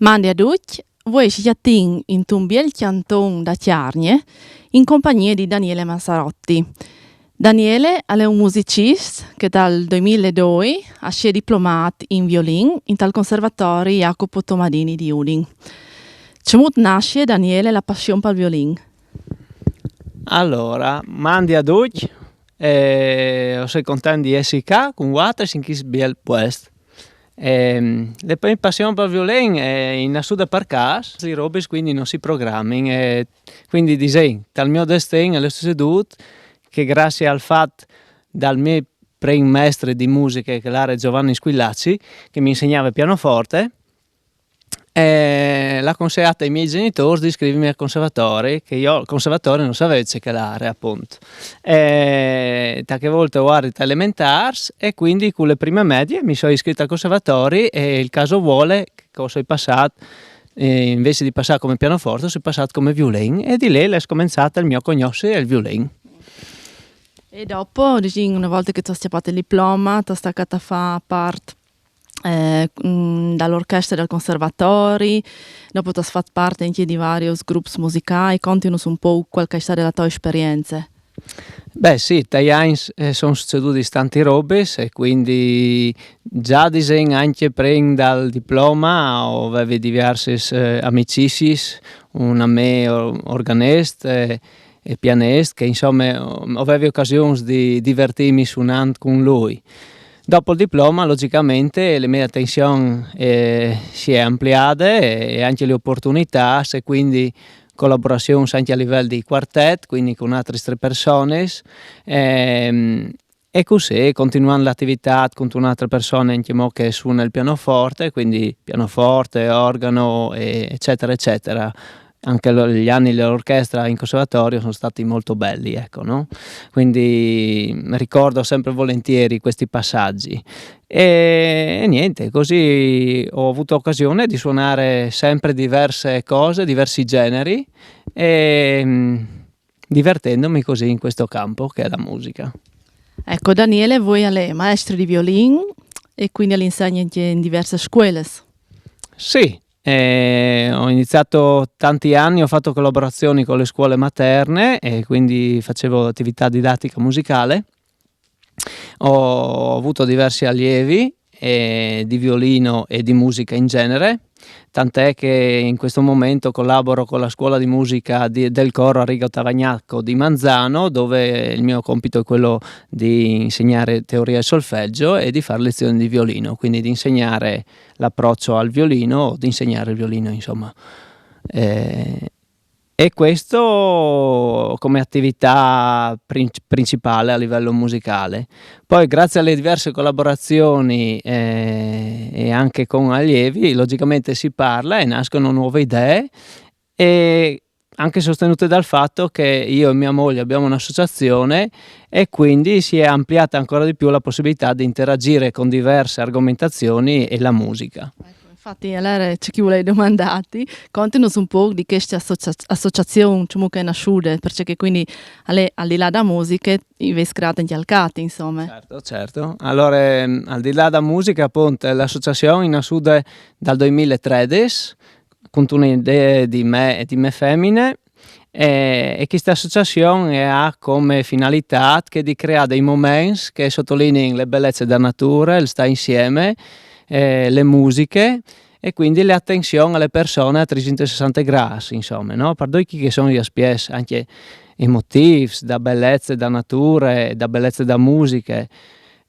Mandi a tutti, voi ci in un bel canton da Chiarnie in compagnia di Daniele Massarotti. Daniele è un musicista che dal 2002 si è diplomato in violino in tal conservatorio Jacopo Tomadini di Udine. Come nasce Daniele la passione per il violino? Allora, mandi a tutti, sono contento di essere qui con voi in questo bel posto. La prima passione per il violino è in assoluto per caso, le robe quindi non si programmano, quindi disegno, dal mio destino è lo stesso tutto, che grazie al fatto dal mio primo maestro di musica che era Giovanni Squillacci, che mi insegnava pianoforte, l'ha consigliato ai miei genitori di iscrivermi al conservatorio, che io al conservatorio non sapevo che l'area appunto. Tante volte ho arrivato elementari e quindi con le prime medie mi sono iscritto al conservatorio e il caso vuole che sono passato, invece di passare come pianoforte, sono passato come violino e di lì è cominciato il mio conoscere il violino. E dopo, una volta che tu hai fatto il diploma, ti hai staccato a fare parte dall'orchestra del conservatori, dopo tu hai fatto parte anche di vari gruppi musicali, continui un po' qualche storia della tua esperienza. Beh sì, dagli anni sono succedute tante robe e quindi già disegno anche prima dal diploma avevo diverse amicizie, un a me organista e pianista, che insomma avevo occasioni di divertirmi suonando con lui. Dopo il diploma, logicamente, la mia attenzione si è ampliata e anche le opportunità, e quindi collaborazioni anche a livello di quartet, quindi con altre 3 persone, e così continuando l'attività con un'altra persona anche mo che suona il pianoforte, quindi pianoforte, organo, eccetera, eccetera. Anche gli anni dell'orchestra in conservatorio sono stati molto belli, ecco, no? Quindi ricordo sempre volentieri questi passaggi e niente, così ho avuto occasione di suonare sempre diverse cose, diversi generi e divertendomi così in questo campo che è la musica. Ecco, Daniele, voi siete maestro di violino e quindi l'insegna in diverse scuole. Sì. Ho iniziato tanti anni, ho fatto collaborazioni con le scuole materne e quindi facevo attività didattica musicale. Ho avuto diversi allievi di violino e di musica in genere, tant'è che in questo momento collaboro con la scuola di musica del coro Arrigo Tavagnacco di Manzano, dove il mio compito è quello di insegnare teoria e solfeggio e di fare lezioni di violino, quindi di insegnare l'approccio al violino o di insegnare il violino, insomma. E questo come attività principale a livello musicale. Poi grazie alle diverse collaborazioni e anche con allievi, logicamente si parla e nascono nuove idee e anche sostenute dal fatto che io e mia moglie abbiamo un'associazione e quindi si è ampliata ancora di più la possibilità di interagire con diverse argomentazioni e la musica. Infatti, allora c'è chi vuole domandare, contanos un po' di questa associazione che è nasciuta, perché quindi al di là da musica, avete creato anche Alcati, insomma. Certo. Allora, al di là da musica, appunto, l'associazione è nasciuta dal 2013, con un'idea di me e di me femmine, e questa associazione ha come finalità che di creare dei momenti che sottolineino le bellezze della natura, il stare insieme, le musiche e quindi le attenzioni alle persone a 360 gradi, insomma, no? Per noi che sono gli aspetti anche emotivi, da bellezze da natura, da bellezze da musica,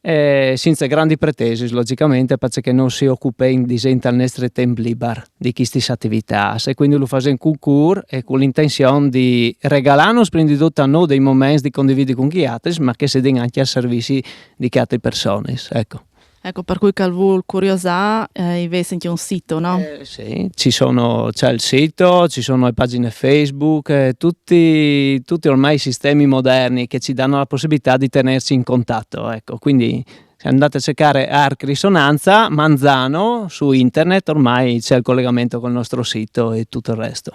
senza grandi pretese, logicamente, perché non si occupa in disegno al nostro tempo libero di queste attività, e quindi lo fa in concours e con l'intenzione di regalare prima a noi dei momenti di condividere con gli altri, ma che si diano anche al servizio di altre persone, ecco. Ecco, per cui Calvul Curiosà, avete anche un sito, no? Sì, c'è il sito, ci sono le pagine Facebook, tutti ormai i sistemi moderni che ci danno la possibilità di tenerci in contatto, ecco. Quindi se andate a cercare Arc Risonanza Manzano su internet, ormai c'è il collegamento col nostro sito e tutto il resto.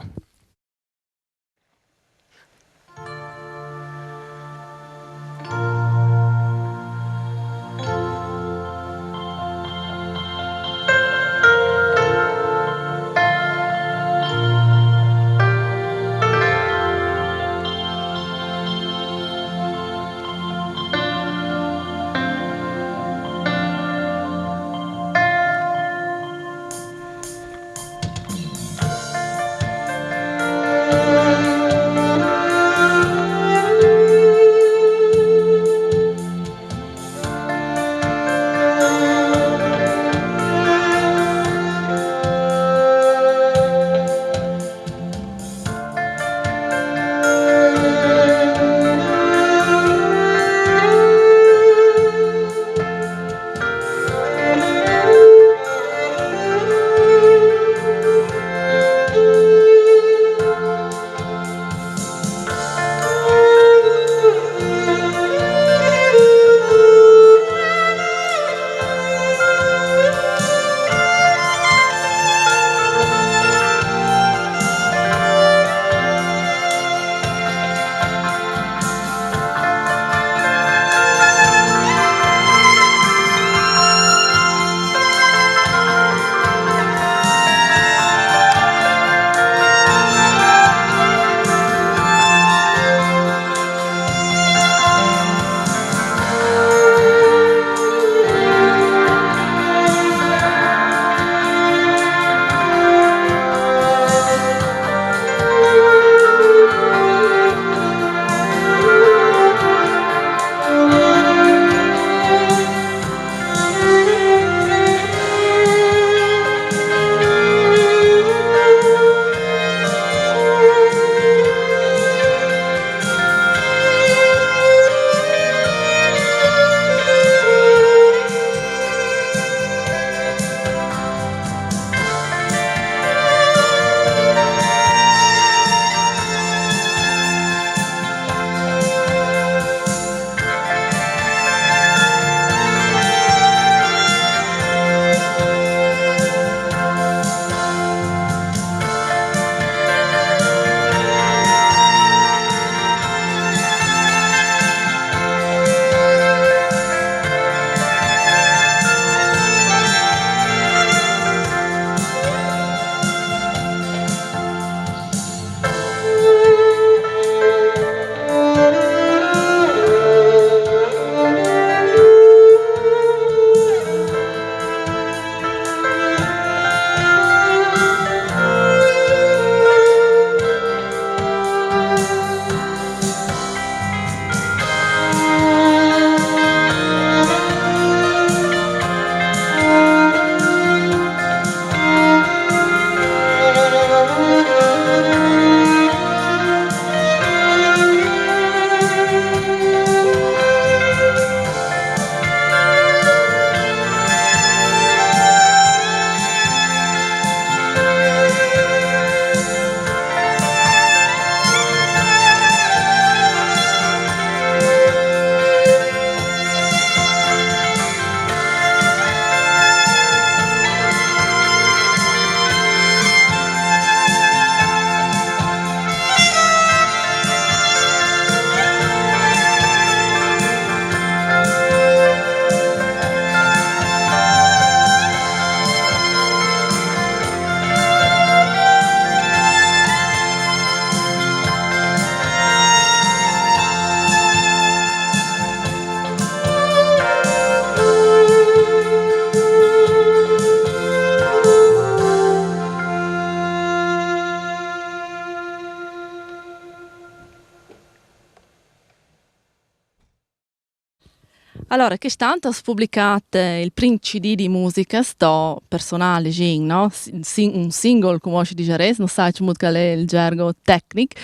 Allora, che tanto ho pubblicato il primo CD di musica, sto personale, no? Un single, come si dice adesso, non sai come è il gergo tecnico.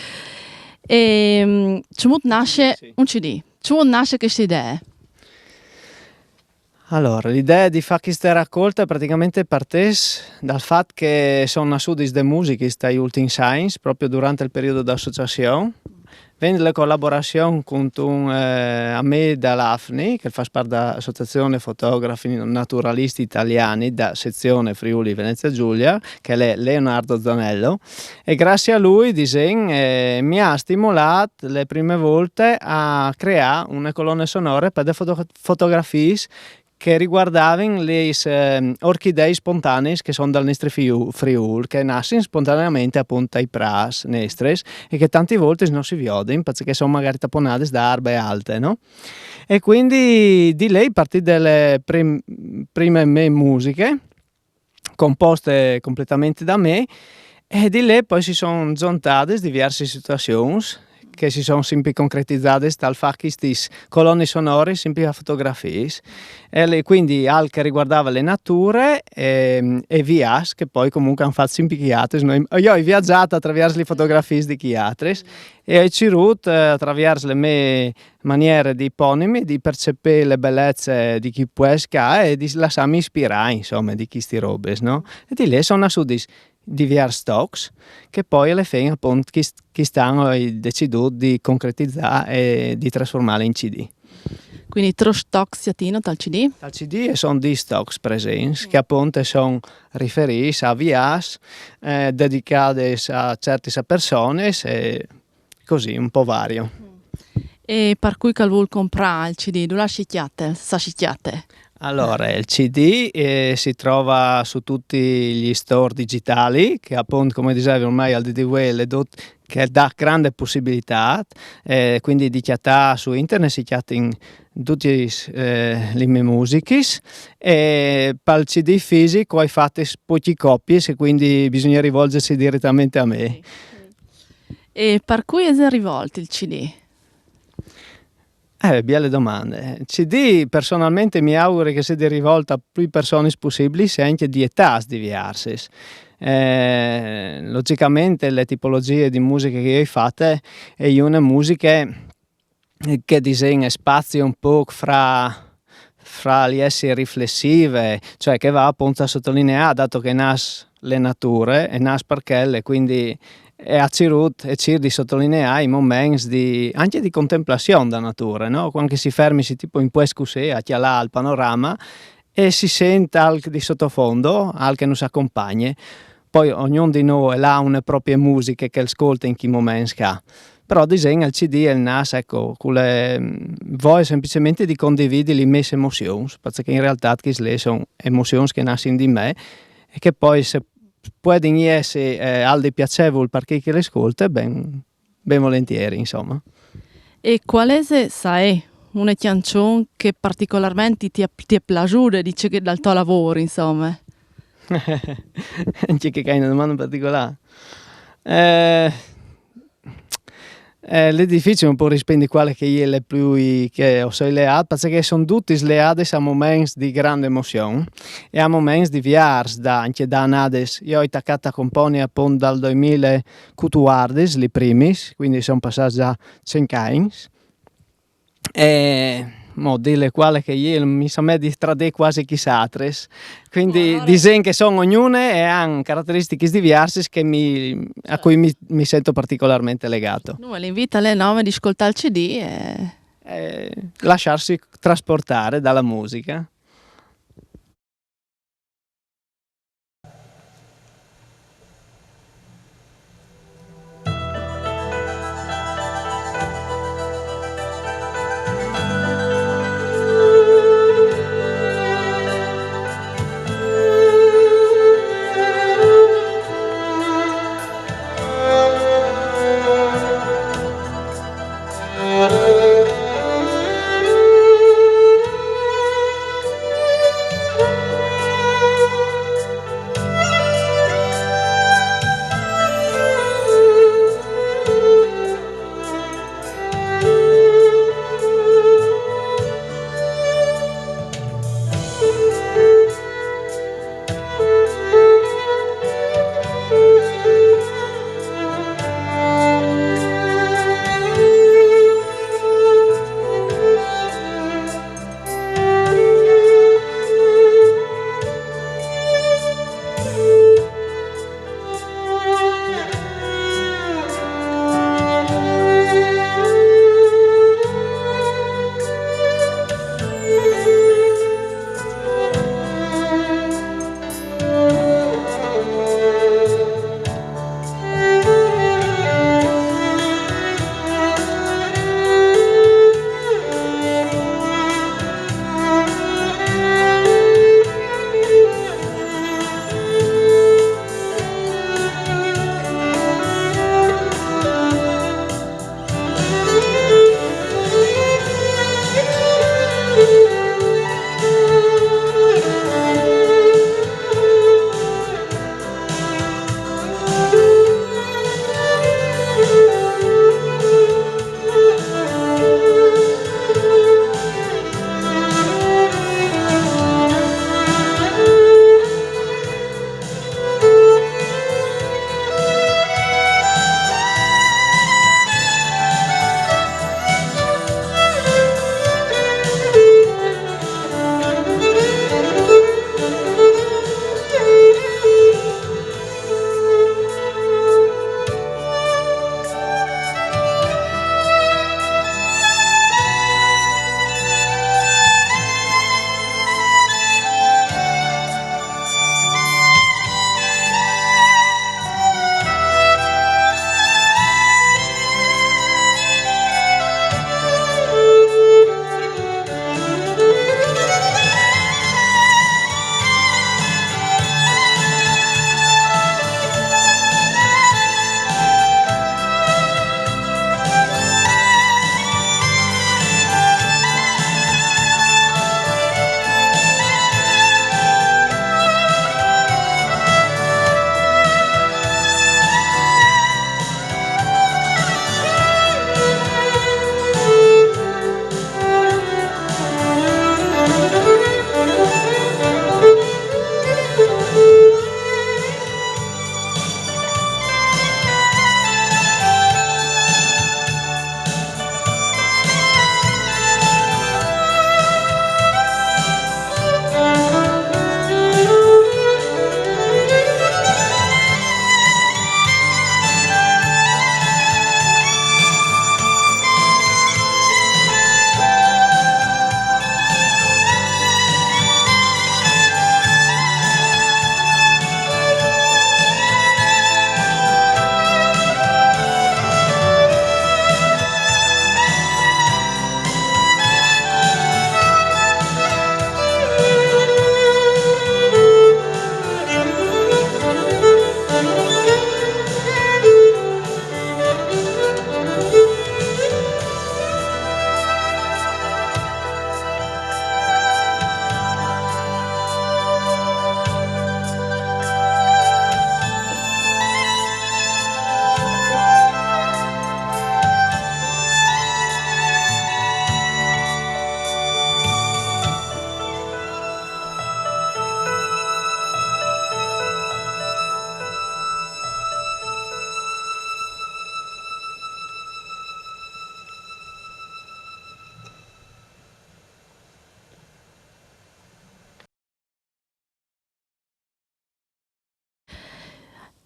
E come nasce Sì. un CD? Come nasce questa idea? Allora, l'idea di fare questa raccolta praticamente partesse dal fatto che sono nasciuti de musiche dagli ultimi science, proprio durante il periodo d'associazione. Venne la collaborazione con un amico dall'AFNI, che fa parte dell'Associazione Fotografi Naturalisti Italiani, da sezione Friuli Venezia Giulia, che è Leonardo Zanello, e grazie a lui mi ha stimolato le prime volte a creare una colonna sonora per le fotografie che riguardavano le orchidee spontanee che sono dal nostro Friul, che nascono spontaneamente appunto ai pras nestres e che tante volte non si vedono perché sono magari tapponate da erbe alte, no? E quindi di lei partì delle prime me musiche composte completamente da me e di lì poi si sono giuntate diverse situazioni che si sono sempre concretizzate dal fatto che queste colonne sonore sempre a fotografie quindi al che riguardava le nature e vias che poi comunque hanno fatto sempre chiatres. Io ho viaggiato attraverso le fotografie di chiatres e ho cercato attraverso le mie maniere di ponimi di percepire le bellezze di chi può e di lasciarmi ispirare insomma di queste robe, no? E di lì sono nasciti diversi stocks che poi alla fine appunto chi stanno deciso di concretizzare e di trasformare in CD. Quindi tre stock siatino dal CD? Dal CD sono di stocks presenti che appunto sono riferiti a vias dedicate a certe persone e così un po' vario. E per cui che vuol comprare il CD, dove la scicchiate? Sa scicchiate? Allora, il CD si trova su tutti gli store digitali che appunto come dicevo ormai al DDW che dà grande possibilità, quindi di chiattare su internet si chiatta in tutte le mie musiche e per il CD fisico hai fatto poche copie e quindi bisogna rivolgersi direttamente a me. E per cui è rivolto il CD? Belle domande. CD personalmente mi auguro che sia rivolta a più persone possibili, anche di età diverse. Logicamente le tipologie di musica che io ho fatte è una musica che disegna spazio un po' fra le esseri riflessive, cioè che va appunto a sottolineare, dato che nasce le nature e nasce perché le quindi è a Cirut e Cir di sottolineare i momenti anche di contemplazione della natura, no? Quando si fermi si tipo in pescuse a chialà al panorama e si sente anche di sottofondo, anche che nos accompagna. Poi ognuno di noi ha una propria musica che ascolta in che momenti ha. Però disegna il CD e il NAS, ecco, vuoi semplicemente di condividere le mie emozioni, perché in realtà queste sono emozioni che nascono di me e che poi se possono essere al di piacevoli per chi le ascolta, ben volentieri, insomma. E quale sai una canzone che particolarmente ti è piaciuta, dice che dal tuo lavoro, insomma? C'è che hai una domanda particolare? È difficile un po' rispondere quale che è le più che ho leate, perché sono tutte leate a momenti di grande emozione e a momenti diversi anche da anades. Io ho attaccato a comporre appunto dal 2014 li primi, quindi sono passati già 5 anni e delle quali che io mi sono di strade quasi chissà tres, quindi allora... disegni che sono ognune e hanno caratteristiche diverse a cui mi sento particolarmente legato. No, l'invito alle 9 di ascoltare il CD e lasciarsi trasportare dalla musica.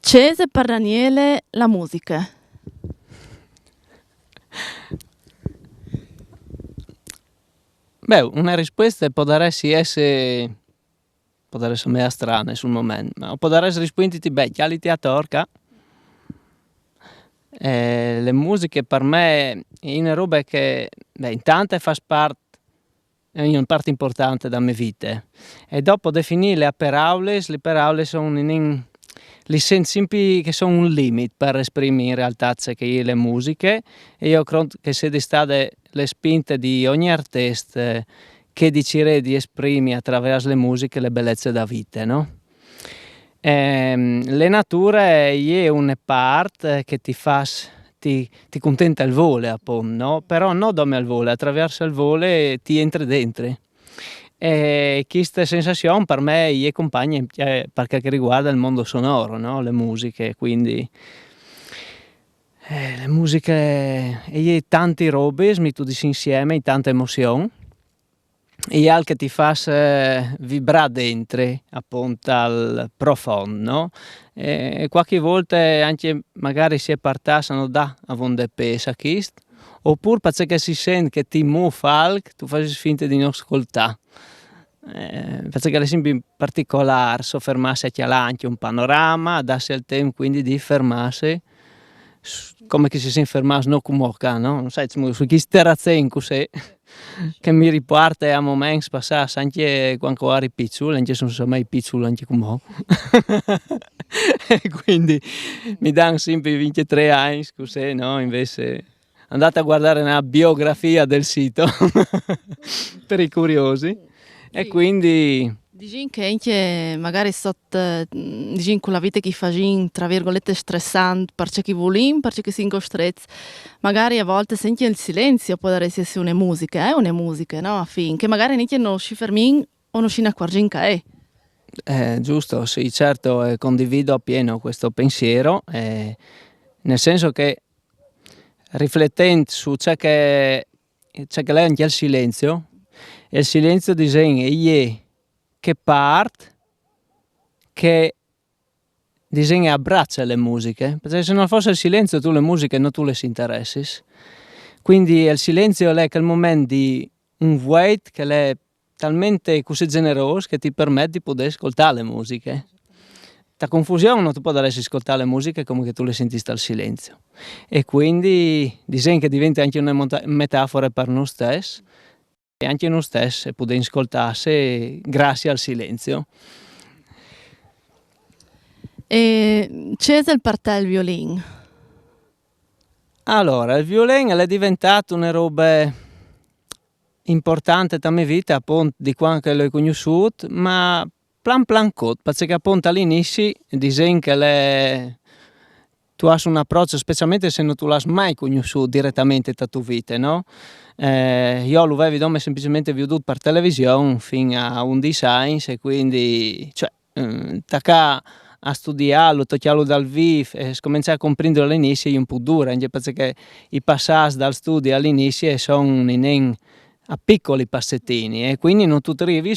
Cese per Daniele la musica. Beh, una risposta può essere mega strana sul momento, ma può essere risponditi beh, chiali a torca. Le musiche per me è una roba che intanto fa parte è una parte importante della mia vita e dopo definire le parole sono li sento sempre che sono un limite per esprimere in realtà che le musiche e io credo che se di state le spinte di ogni artista che decide di esprimere attraverso le musiche le bellezze della vita, no? Le nature è una parte che ti contenta il volo, appunto, no? Però non come il volo, attraverso il volo ti entri dentro. E questa sensazione per me è compagna per quel che riguarda il mondo sonoro, no? Le musiche, quindi le musiche e tanti robe smittuti insieme, tante emozioni e al che ti fa vibrare dentro appunto al profondo, no? E qualche volta anche magari si è partassero da avonde pesa chist oppure perché si sente che ti muove falk tu fai finta di non ascoltare perché è sempre in particolare soffermarsi a chialanche un panorama darsi il tempo quindi di fermarsi come che si sente fermarsi no come no? Non sai su chi terrazzen così che mi riparte a momenti passati anche quando ero piccolo, anche se non sono mai piccolo anche come e quindi mi danno sempre 23 anni così, no? Invece andate a guardare una biografia del sito per i curiosi e quindi Dici che anche magari dici con la vita che fai tra virgolette stressante perché chi vuole, perché chi si costretti, magari a volte senti il silenzio può essere una musica, è una musica, no? Che magari neanche non si fermi o non si ne accorgi che è. Giusto, sì, certo, condivido appieno questo pensiero, nel senso che riflettendo su ciò che è anche il silenzio, e il silenzio disegna che parte che disegna abbraccia le musiche, perché se non fosse il silenzio tu le musiche non tu le interessi. Quindi il silenzio è quel momento di un wait che è talmente così generoso che ti permette di poter ascoltare le musiche. La confusione non tu puoi ascoltare le musiche come che tu le senti dal silenzio. E quindi disegna che diventa anche una metafora per noi stessi e anche noi stessi possiamo ascoltarsi grazie al silenzio. E c'è il partè il violin? Allora, il violino è diventato una roba importante nella mia vita, appunto, di quando l'ho conosciuto, ma plan cot, perché appunto all'inizio disegno che tu hai un approccio, specialmente se non tu l'hai mai conosciuto direttamente nella tua vita, no? Io lo avevo semplicemente veduto per televisione fino a 11 anni e quindi, cioè, a studiarlo, toccarlo dal vivo e cominciare a comprendere all'inizio è un po' dura, anche perché i passaggi dal studio all'inizio sono a piccoli passettini e quindi non tu arrivi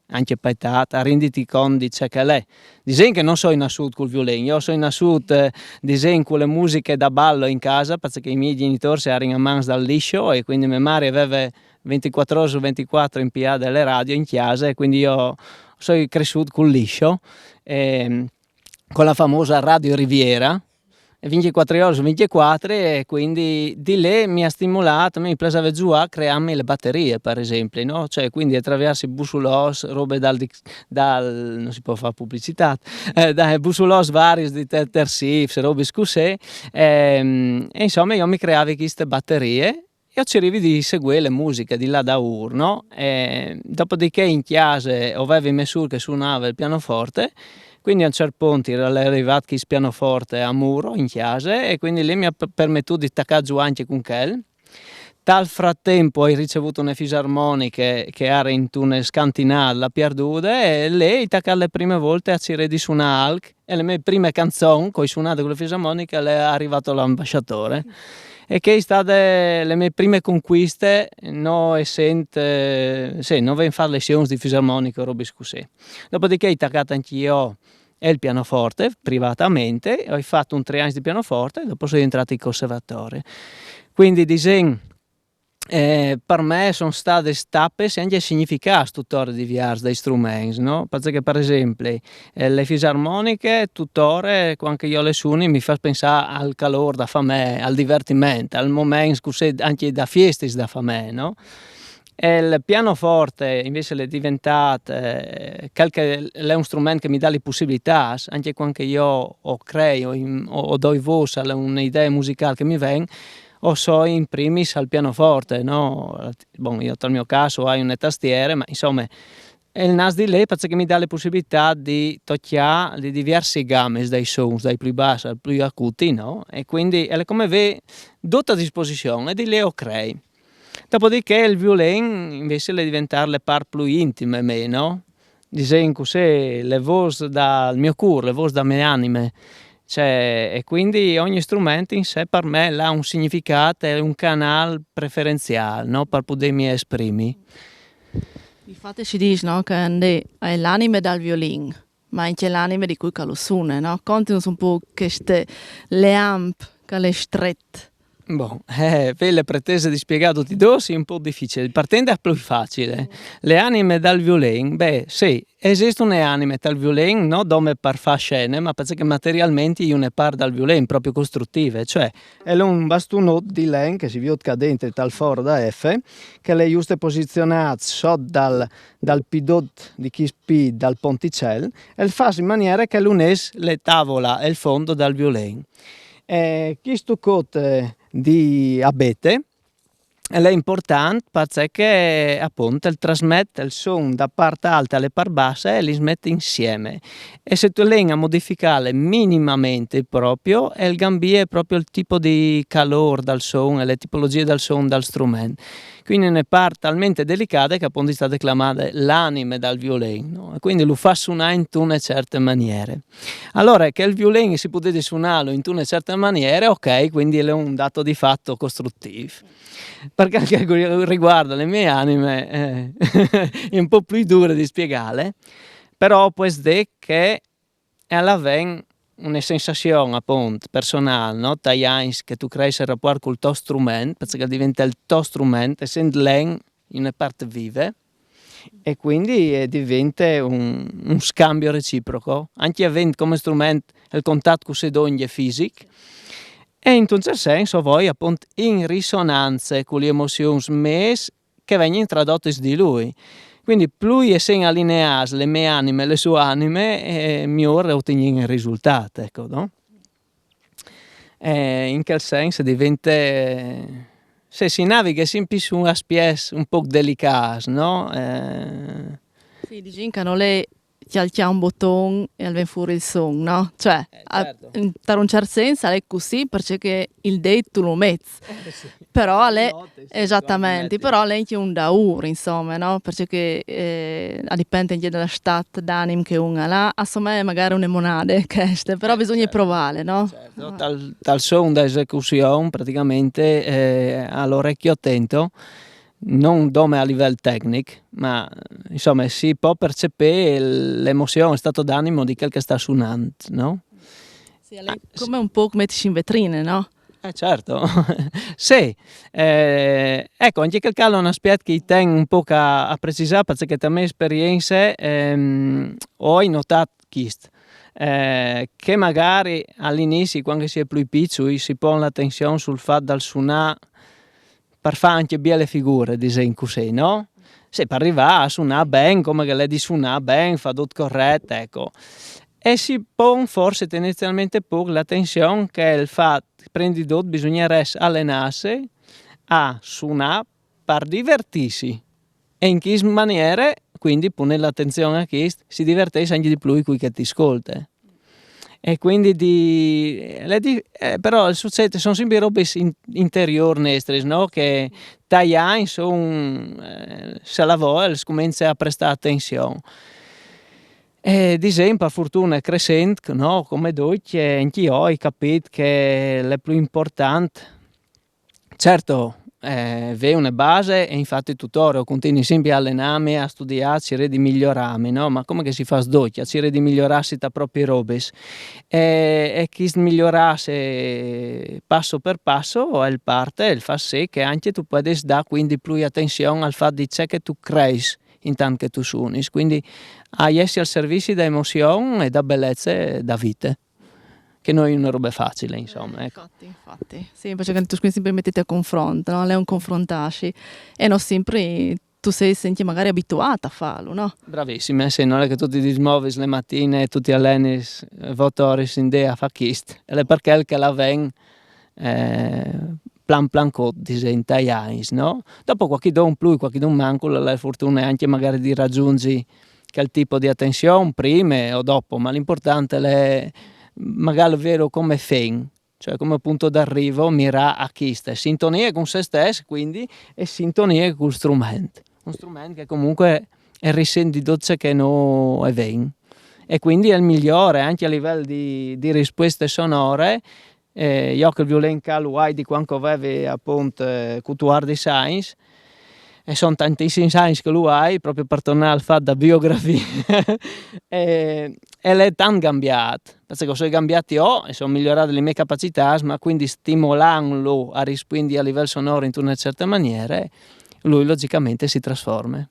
anche paitata, a renditi conto di ciò che è. Disegno che non sono in assoluto col violino, io sono in assoluto disegno con le musiche da ballo in casa perché i miei genitori erano a mano dal liscio e quindi mia madre aveva 24 ore su 24 in PA delle radio in casa e quindi io sono cresciuto col liscio con la famosa Radio Riviera 24 ore su 24 e quindi di lì mi ha stimolato, mi piaceva giù a crearmi le batterie per esempio, no? Cioè quindi attraverso i bussolos, robe dal non si può fare pubblicità, dai bussolos vari di Tersif, robe così e insomma io mi creavo queste batterie e ho cercato di seguire le musiche di là da urno e dopodiché in chiesa avevo messo che suonava il pianoforte. Quindi a un certo punto era arrivato questo pianoforte a muro in chiesa e quindi lei mi ha permesso di attaccare giù anche con quel. Tal frattempo ho ricevuto una fisarmonica che era in una scantinata la perduta e lei attaccava le prime volte a cercare di suonare alc e le mie prime canzoni con suonate con la fisarmonica le è arrivato l'ambasciatore. E che è state le mie prime conquiste non essendo non vengo a fare lezioni di fisarmonica o robe così. Dopodiché ho attaccato anch'io e il pianoforte privatamente, ho fatto un 3 anni di pianoforte e dopo sono entrato in conservatorio. Quindi disegno per me sono state tappe anche significati tuttora di viaggi dei strumenti, no? Perché per esempio le fisarmoniche tuttora quando io le suoni mi fa pensare al calore da me, al divertimento, al momento anche da feste da me, no? E il pianoforte invece è diventato è un strumento che mi dà le possibilità, anche quando io creo o do voce a un'idea musicale che mi viene, o so in primis al pianoforte, no? Bon, io nel mio caso ho una tastiere, ma insomma è il NAS di lei perché mi dà le possibilità di toccare le diverse gambe dai suoni, dai più bassi ai più acuti, no? E quindi è come ve tutta a disposizione e di lei ho crei. Dopodiché il violin invece è diventare le parti più intime me, no? Disegno così le voci dal mio cuore, le voci da mie anime. Cioè, e quindi ogni strumento in sé per me ha un significato e un canale preferenziale, no? Per potermi esprimere. Infatti ci dice, no, che è l'anime dal violin, ma anche l'anime di cui lo suona, no? Continos un po' queste le amp che le strette. Boh, le pretese di spiegare tutti i dossi è un po' difficile. Partendo è più facile. Le anime dal violin, beh, sì, esistono le anime dal violin, non come per fare scene, ma perché materialmente io ne parlo dal violin, proprio costruttive. Cioè, è un bastone di len che si vede cadente dal foro da F, che è giusto posizionato sotto dal pidot di chi P dal ponticello, e fa in maniera che l'unes le tavola e il fondo dal violin. Questo cote di abete è importante perché appunto trasmette il suono da parte alta alle parte basse e li smette insieme, e se tu legni a modificare minimamente proprio il cambia proprio il tipo di calore dal suono e le tipologie del suono dal strumento, quindi è una parte talmente delicata che appunto è stata chiamata l'anime dal violino, no? E quindi lo fa suonare in una certa maniera. Allora che il violino si potesse suonarlo in una certa maniera, ok, quindi è un dato di fatto costruttivo. Perché anche riguarda le mie anime è un po' più duro di spiegare, però può dire che alla fine una sensazione appunto personale, no? Che tu crei il rapporto con il tuo strumento, perché diventa il tuo strumento, essendo in una parte vive, e quindi diventa un scambio reciproco, anche avendo come strumento il contatto con sedoglie fisiche. E in un certo senso voi appunto in risonanza con le emozioni mes che vengono tradotte di lui. Quindi più essendo allineate le mie anime e le sue anime, migliore otteniamo il risultato, ecco, no? In quel senso diventa se si naviga sempre su un aspetto un po' delicato, no? Sì, dici che non è chialchiare un bottone e viene fuori il suono, no? Cioè, certo. in un certo senso è così perché il detto lo metti. Sì. Però è Note, sì, esattamente, però è anche un daur, insomma, no? Perché dipende anche dalla stato d'animo che uno ha là, insomma è magari una monade queste, però bisogna certo. provare, no? Certo. Dal suono da esecuzione praticamente all'orecchio attento, non come a livello tecnico, ma insomma si può percepire l'emozione, lo stato d'animo di quel che sta suonando, no? Sì, come un po' metterci in vetrine, no? Certo, sì, ecco, anche quel caso è un aspetto che tengo un po' a precisare perché da mie esperienze ho notato questo, che magari all'inizio, quando si è più piccoli, si pone l'attenzione sul fatto di suonare per fare anche belle figure, disegno così, no? Sì, per arrivare a suonare bene, come che lei di suonare bene, fa tutto corretto, ecco. E si pone forse tendenzialmente poco l'attenzione che il fatto che prendi tutto bisognerebbe allenarsi a suonare per divertirsi, e in che maniera quindi pone l'attenzione a questo si divertisce anche di più qui che ti ascolta. E quindi però succede, sono sempre robe interiori nostre, no? Che tagliano se la vuole comincia a prestare attenzione. E di esempio, per fortuna crescente, no? Come tutti, anch'io ho capito che è più importante. Certo, ve una base e infatti tuttora continui sempre a allenarmi, a studiare, cercare di migliorarmi, no? Ma come che si fa sdocchia, cercare di migliorarsi da propri robis e chi migliorarsi passo per passo è il parte il fa sì che anche tu puoi dare quindi più attenzione al fatto di ciò che tu crei intanto che tu suoni, quindi a essere al servizio da emozioni e da bellezze da vita che non è una roba facile, insomma. Ecco. Infatti. Sì, perché tu sempre mettete a confronto, no? Lei è un confrontarsi e non sempre tu sei senti magari abituata a farlo, no? Bravissima, se non è che tu ti dismuovi le mattine e tu ti alleni 8 ore in idea a fare chist, è perché che la ven plan cod disenta iais, no? Dopo qualche don più, qualche don manco, la fortuna è anche magari di raggiungere quel tipo di attenzione prima o dopo, ma l'importante è magari vero come fin, cioè come punto d'arrivo mira a chiste, sintonia con se stesso quindi e sintonia con lo strumento, un strumento che comunque è risentito che non è ben e quindi è il migliore anche a livello di risposte sonore. Io che il violin calo hai di quanto avevi appunto cultuar di science e sono tantissimi science che lo hai proprio per tornare al fatto da biografia e l'è tanto cambiato perché sono cambiati e sono migliorate le mie capacità ma quindi stimolandolo a rispondere a livello sonoro in una certa maniera lui logicamente si trasforma.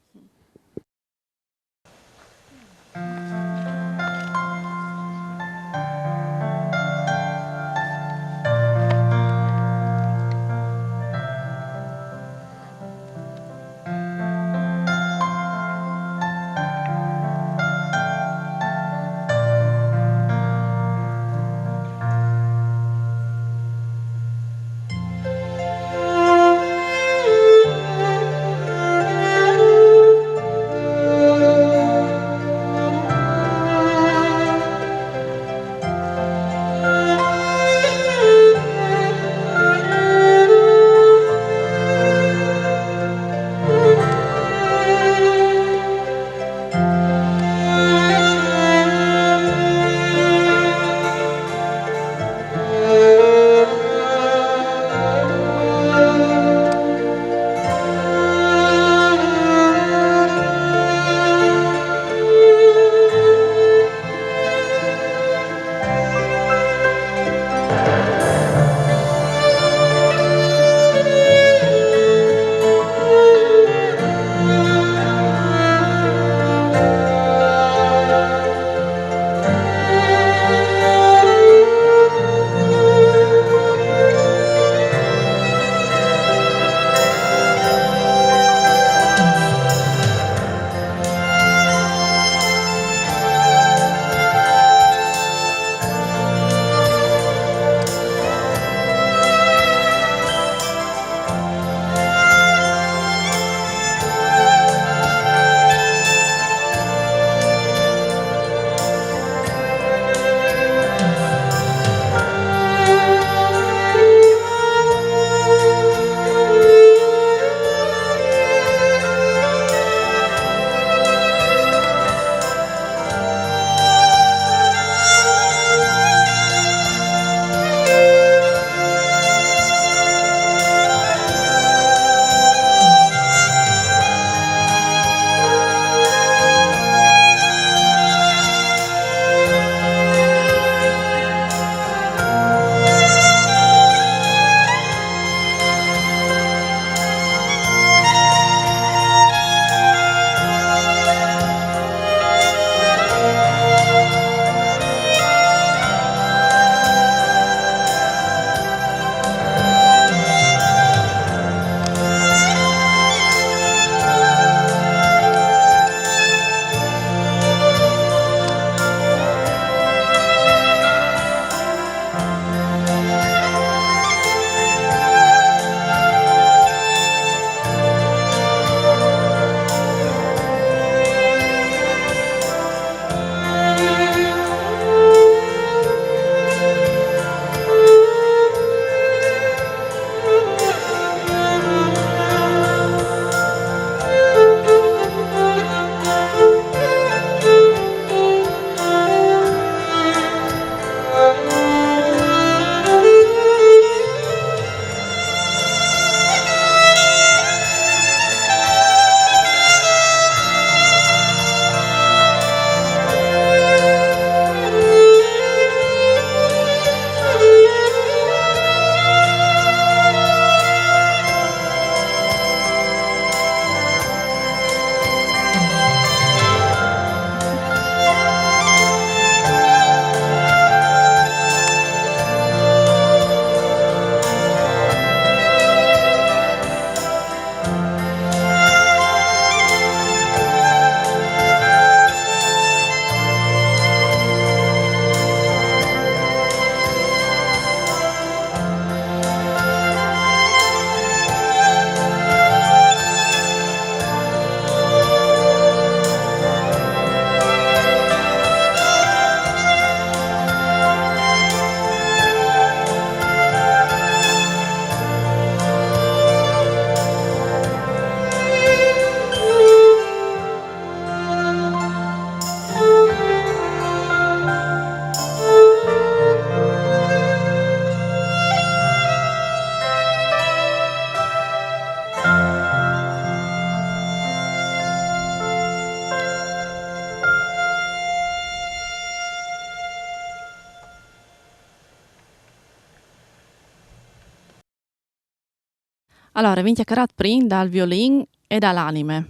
Allora, vince carat prin dal violin e dall'anime.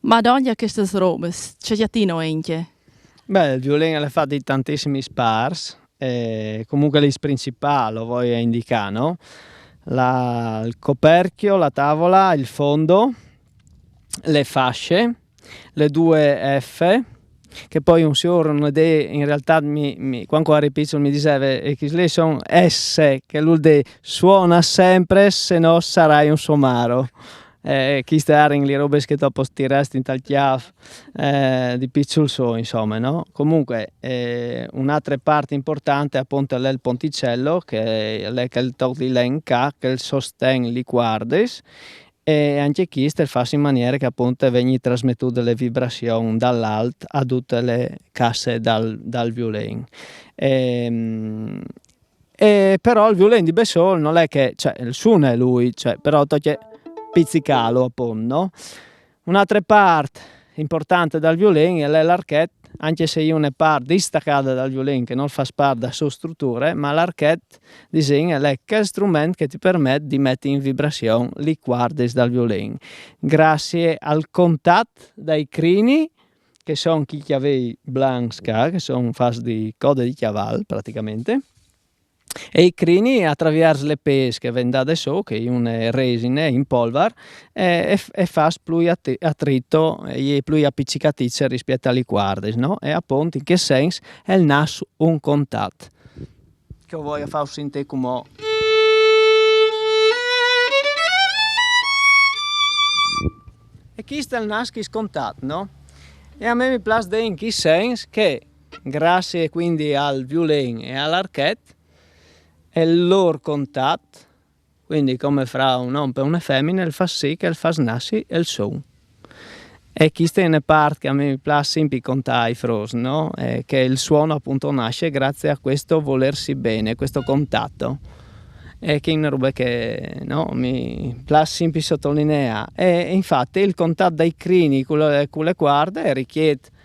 Ma d'oggi queste robe, c'è giattino anche. Beh, il violino è fatto di tantissimi spars, comunque l'is principale lo voglio indicare, no? Il coperchio, la tavola, il fondo, le fasce, le due F, che poi un signore in realtà quando ero piccolo mi diceva che le sono S, che vuol dire suona sempre, se no sarai un somaro. Queste erano le robe che dopo tirasti in tal chiaf di piccolo so, insomma, no? Comunque un'altra parte importante appunto è il ponticello, che è il tocco di lenca, che è il sostegno li guardes, e anche questo fa in maniera che appunto vengono trasmettute le vibrazioni dall'alto a tutte le casse dal violino. Però il violino di Bessol non è che, cioè, il suono è lui, cioè, però tocca pizzicalo appunto, no? Un'altra parte importante dal violino è l'archetto, anche se io ne parlo distaccata dal violino che non fa parte da sue strutture, ma l'archetto disegna è quel strumento che ti permette di mettere in vibrazione le corde dal violino grazie al contatto dai crini, che sono chi chiavi blanca, che sono fasi di code di chiaval praticamente, e i crini attraverso le pesche vendate so che un resine in polvar e fa più attrito e più appiccicatice rispetto alle guarde, no? E appunto in che senso è il naso un contatto che voglio fare sentire come e questo è il naso che scontato, no? E a me mi piace in che senso che grazie quindi al violino e all'archetto e il loro contatto, quindi come fra un uomo e una femmina, fa sì che fa nascere il suono. E questa è una parte che a me piace sempre contare i fros, no? Che il suono appunto nasce grazie a questo volersi bene, questo contatto. E che è una roba che no, mi piace sempre sottolineare. E infatti il contatto dai crini con le guarde richiede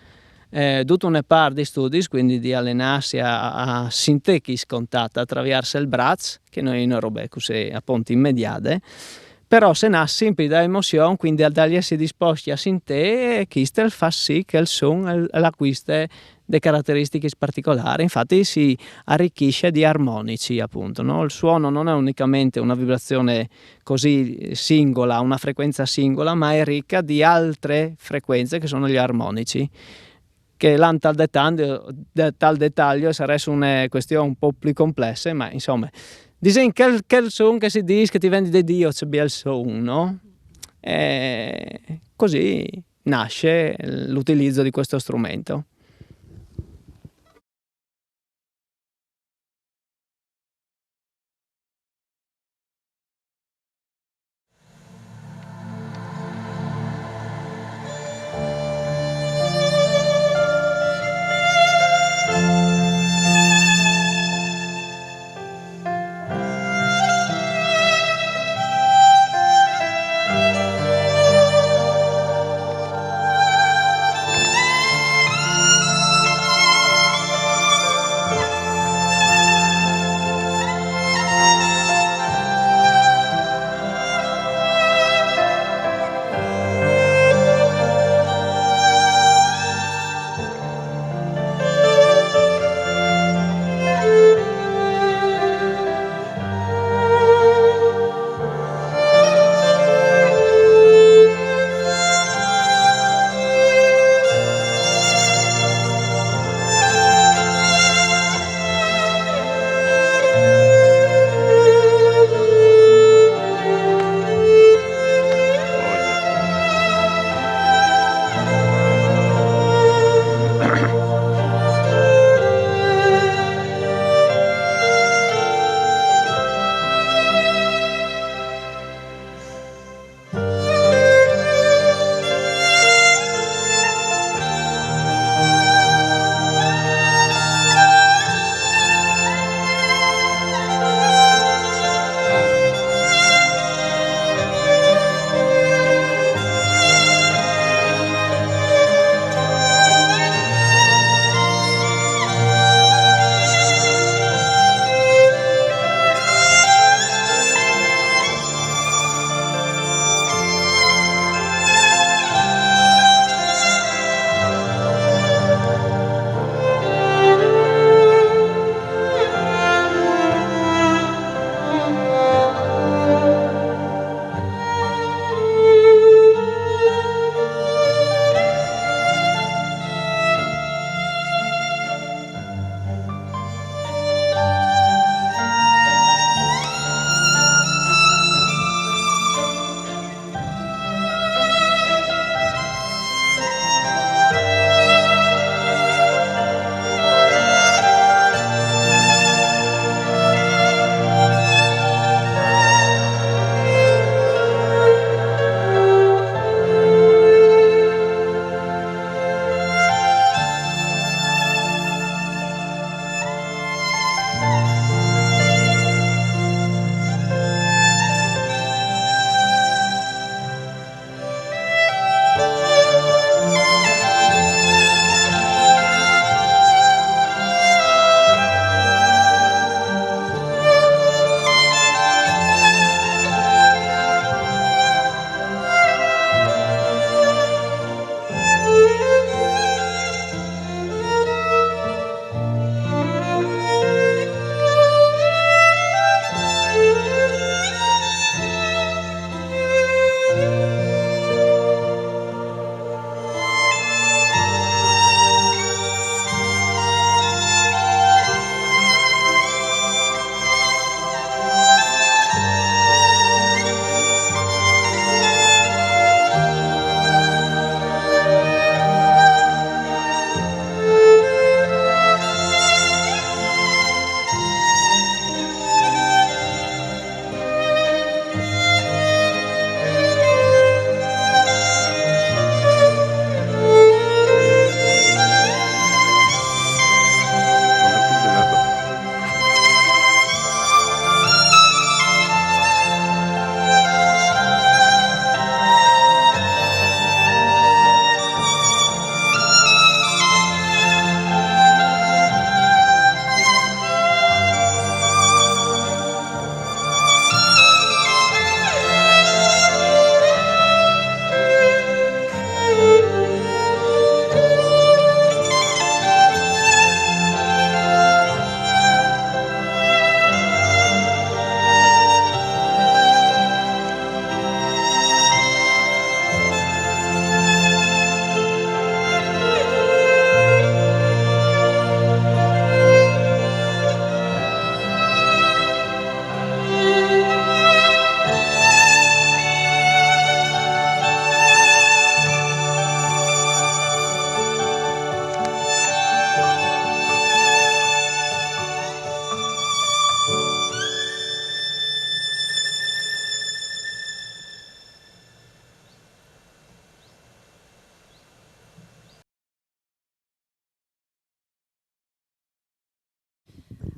tutta una parte di studi, quindi di allenarsi a sentire chi scontatta attraverso il braccio, che non è una roba così appunto immediate, però se nasce sempre da emozione, quindi al darsi disposti a sentire, questo fa sì che il suono acquista delle caratteristiche particolari, infatti si arricchisce di armonici appunto, no? Il suono non è unicamente una vibrazione così singola, una frequenza singola, ma è ricca di altre frequenze che sono gli armonici, che l'hanno tal dettaglio sarebbe una questione un po' più complessa, ma insomma, dicono che il suono che si dice che ti vendi di Dio c'è il suono, no? E così nasce l'utilizzo di questo strumento.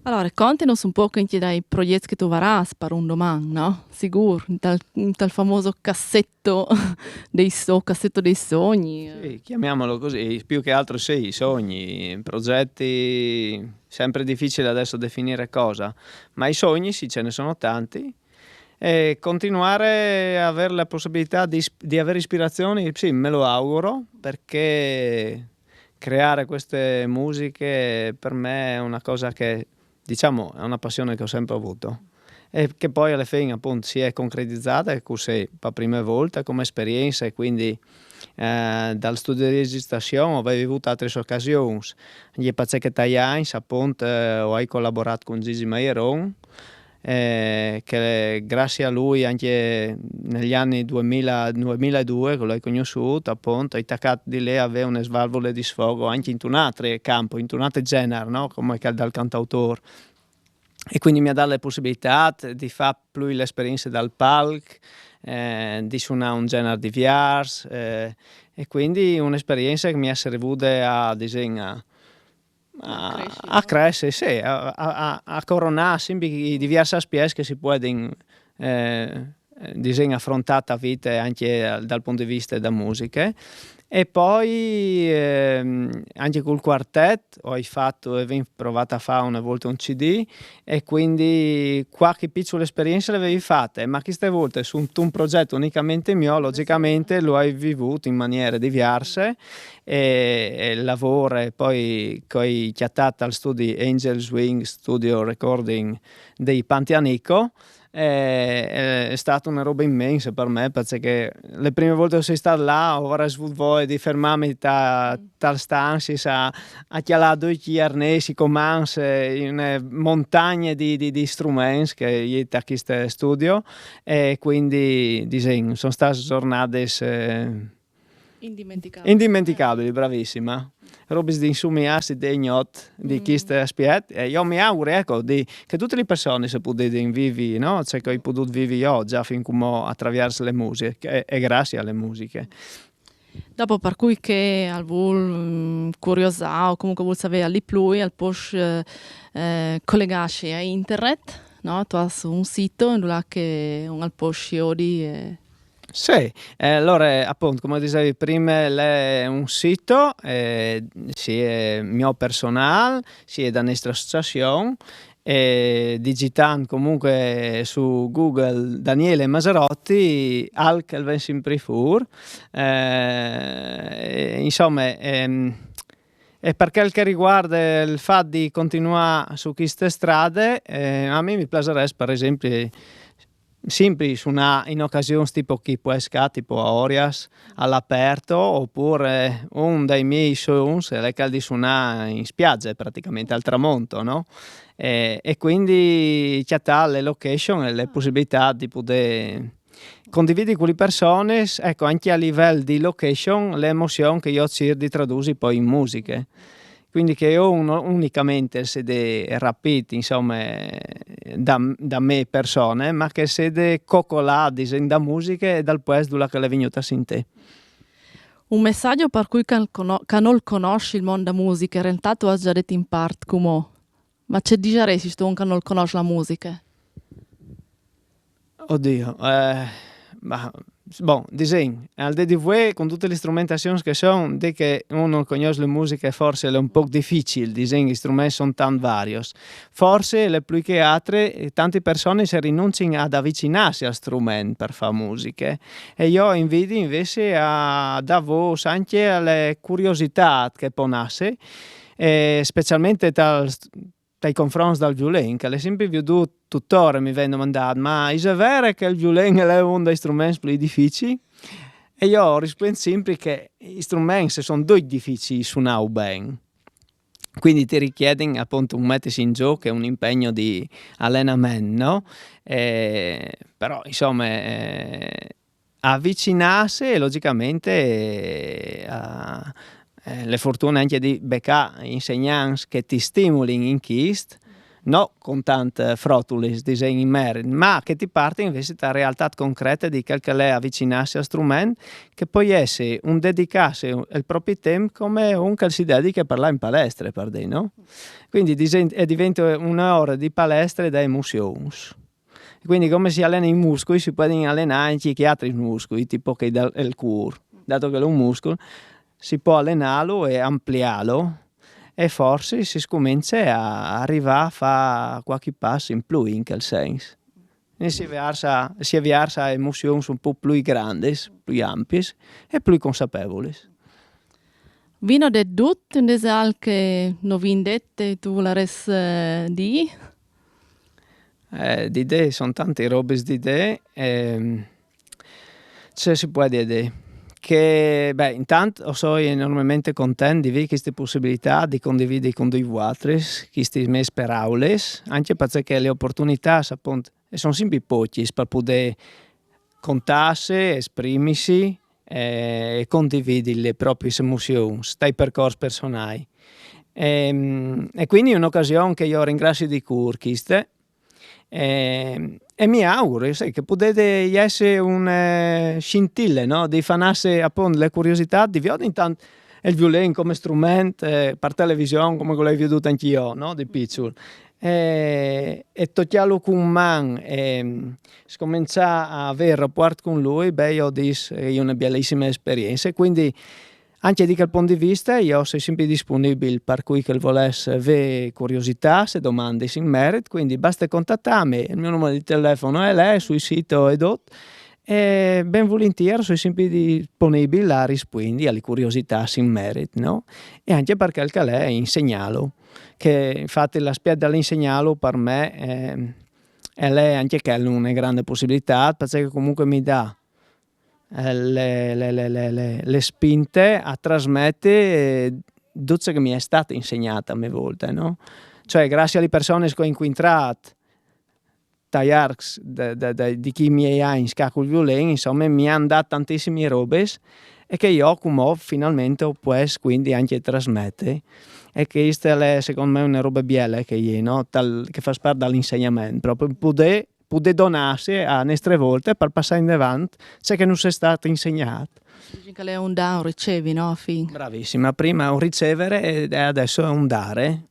Allora, raccontanos un po' anche dai progetti che tu varás per un domani, no? Sicuro, dal famoso cassetto cassetto dei sogni. Sì, chiamiamolo così, più che altro sì, i sogni, progetti, sempre difficile adesso definire cosa, ma i sogni sì, ce ne sono tanti e continuare a avere la possibilità di avere ispirazioni, sì, me lo auguro, perché creare queste musiche per me è una cosa che, diciamo, è una passione che ho sempre avuto e che poi alla fine appunto si è concretizzata così per prime volte come esperienza e quindi dal studio di registrazione ho avuto altre occasioni. Gli pazzecche tagliani, appunto, ho collaborato con Gigi Mairon, che grazie a lui anche negli anni 2002, che l'ho conosciuto, appunto, i taccat di lei aveva una svalvole di sfogo anche in un altro campo, in un altro genere, no? Come dal cantautore. E quindi mi ha dato la possibilità di fare più l'esperienza dal palco, di suonare un genere di diverso, e quindi un'esperienza che mi è servita a disegnare. A crescere, sì, a coronare sempre i diversi aspetti che si possono affrontare a vita anche dal punto di vista della musica. E poi anche col quartet ho provato a fare una volta un CD e quindi qualche piccola esperienza l'avevi fatta, ma queste volte su un progetto unicamente mio, logicamente lo hai vivuto in maniere diverse e lavoro poi con i chiattati al studio Angel Swing Studio Recording dei Pantianico. È stata una roba immensa per me perché le prime volte che sono stato là ho avuto voglia di fermarmi tal stanza a chialare due arnesi con mans in una montagna di strumenti che io da questo studio e quindi sono state giornate indimenticabili, bravissima. Robe di insumiarsi dei not di questo aspetto e io mi auguro ecco, che tutte le persone si potessero vivere, no? Cioè che ho potuto vivere io già fin come attraverso le musiche e grazie alle musiche. Dopo per cui che al vuol curiosare o comunque vuol sapere di più, al può collegarsi a internet, no? Tu hai un sito in cui che un al può di Sì, allora appunto come dicevi prima è un sito, sia mio personale, sia da nostra associazione, digitando comunque su Google Daniele Maserotti, al che va sempre fuori, insomma, e per quel che riguarda il fatto di continuare su queste strade, a me mi piacerebbe per esempio sempre suonare in occasioni tipo chi può esca, tipo a Orias all'aperto, oppure un dei miei sogni è quello di suonare in spiaggia praticamente al tramonto, no? E quindi c'è le location e le possibilità di poter condividere con le persone, ecco, anche a livello di location, le emozioni che io cerco di tradurre poi in musiche. Quindi che io unicamente siede rapiti, insomma, da me persone, ma che siede coccolati da musica e dal paese dove che è venuta in te. Un messaggio per cui che non conosci il mondo della musica, in realtà tu hai già detto in parte come, ma c'è di già se tu che non conosci la musica? Oddio, ma bon, disegno, al di voi con tutte le strumentazioni che sono, di che uno conosce le musiche forse è un po' difficile, disegni, gli strumenti sono tanto vari. Forse le più che altre, tante persone si rinunciano ad avvicinarsi al strumento per fare musiche e io invito invece a da voi anche alle curiosità che può nascere, specialmente dai confronti del violino, che è sempre più tuttora mi viene domandato, ma è vero che il violino è uno dei strumenti più difficili? E io rispondo sempre che gli strumenti sono due difficili suonare bene. Quindi ti richiedono appunto un mettersi in gioco e un impegno di allenamento, no? Però insomma avvicinarsi logicamente le fortune anche di beccare insegnanti che ti stimolino in questo, no con tante frotulis disegni in merito, ma che ti parte invece da realtà concrete di quel che è avvicinarsi al strumento, che poi essere un dedicarsi il proprio tempo come un che si dedica a parlare in palestra, per dire, no? Quindi diventa un'ora di palestra da emozioni. Quindi come si allena i muscoli, si possono allenare anche altri muscoli, tipo che il cuore. Dato che è un muscolo, si può allenarlo e ampliarlo e forse si comincia a arrivare a fare qualche passo in più in quel senso. E si avviarsi a emozioni un po' più grandi, più ampie e più consapevoli. Vino de dut in des alche novindette tu la res di? Di idee sono tante robe di idee. Se si può dire che intanto sono enormemente contento di avere queste possibilità di condividere con due altri queste mie parole, anche perché le opportunità appunto sono sempre poche per poter contarsi, esprimersi e condividere le proprie emozioni dai percorsi personali. E quindi è un'occasione che io ringrazio di cuore queste. E mi auguro che potete essere un scintille, no? Di fanarsi appunto le curiosità di vedere intanto il violino come strumento per televisione come l'ho veduto anch'io, no? Di piccolo e toccarlo con man e cominciare a avere rapporto con lui, io dico è una bellissima esperienza, quindi anche di quel punto di vista io sono sempre disponibile per cui che volesse avere curiosità, se domande in merito, quindi basta contattarmi, il mio numero di telefono è lì sul sito e ben volentieri sono sempre disponibile a rispondere alle curiosità in merito, no? E anche perché il calè insegnalo, che infatti la spiega dell'insegnalo per me è anche quella una grande possibilità perché comunque mi dà le spinte a trasmettere tutto che mi è stato insegnato a me volte, no? Cioè grazie alle persone che ho incontrato Tajarks di chi mi ha in scacco il violino, insomma mi hanno dato tantissime robe e che io come finalmente ho potuto quindi anche trasmettere e che questa è secondo me una roba bella che io, no? Che fa parte dall'insegnamento, proprio poter donarsi a nostre volte per passare in avanti ciò che non è stato insegnato. Dici che è un da, un ricevi, no? Bravissima, prima è un ricevere e adesso è un dare.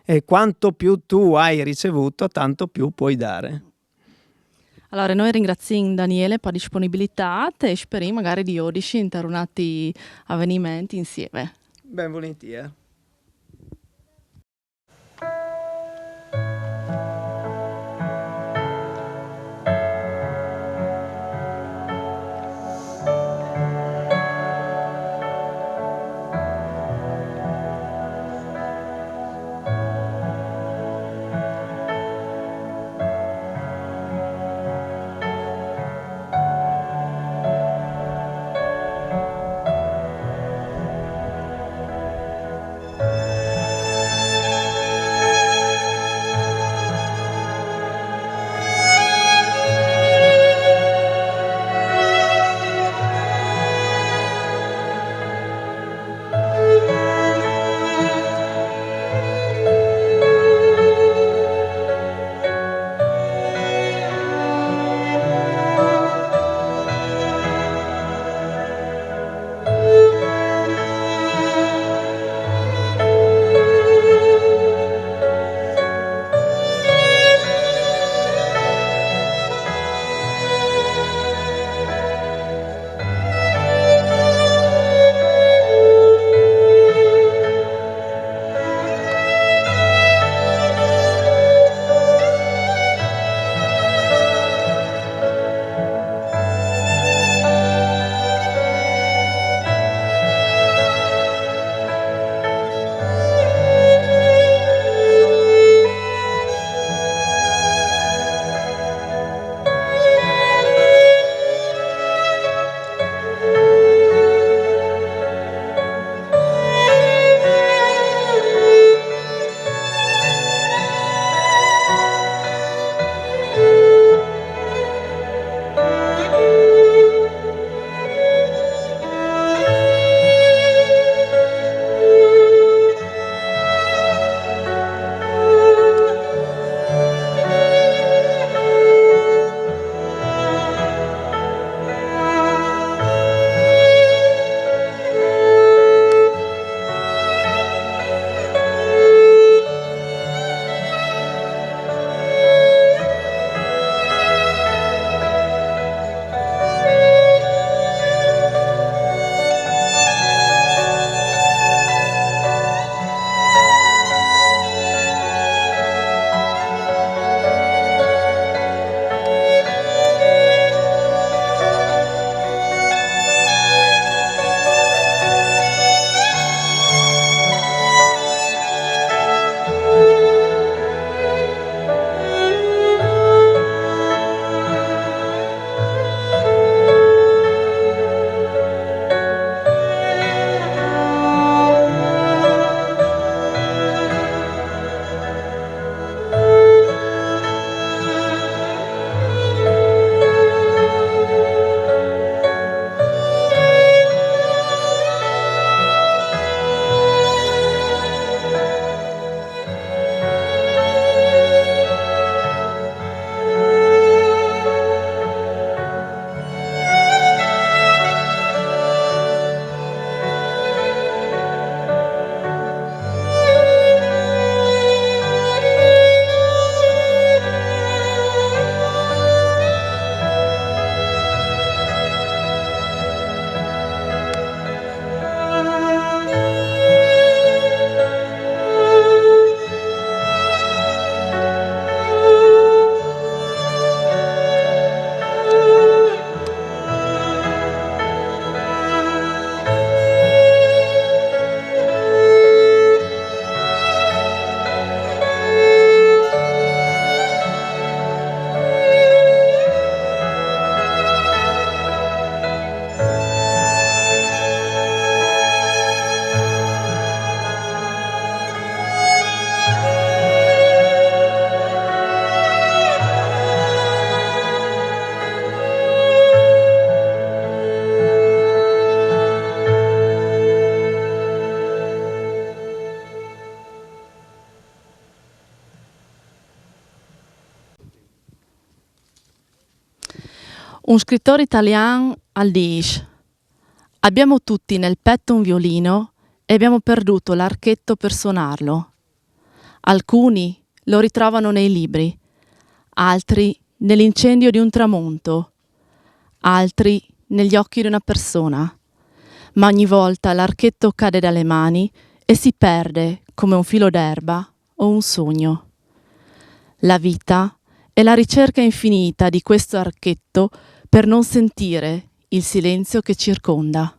E quanto più tu hai ricevuto, tanto più puoi dare. Allora, noi ringraziamo Daniele per la disponibilità e speriamo magari di oggi interunati avvenimenti insieme. Ben volentieri. Un scrittore italiano dice: abbiamo tutti nel petto un violino e abbiamo perduto l'archetto per suonarlo. Alcuni lo ritrovano nei libri, altri nell'incendio di un tramonto, altri negli occhi di una persona. Ma ogni volta l'archetto cade dalle mani e si perde come un filo d'erba o un sogno. La vita è la ricerca infinita di questo archetto per non sentire il silenzio che circonda.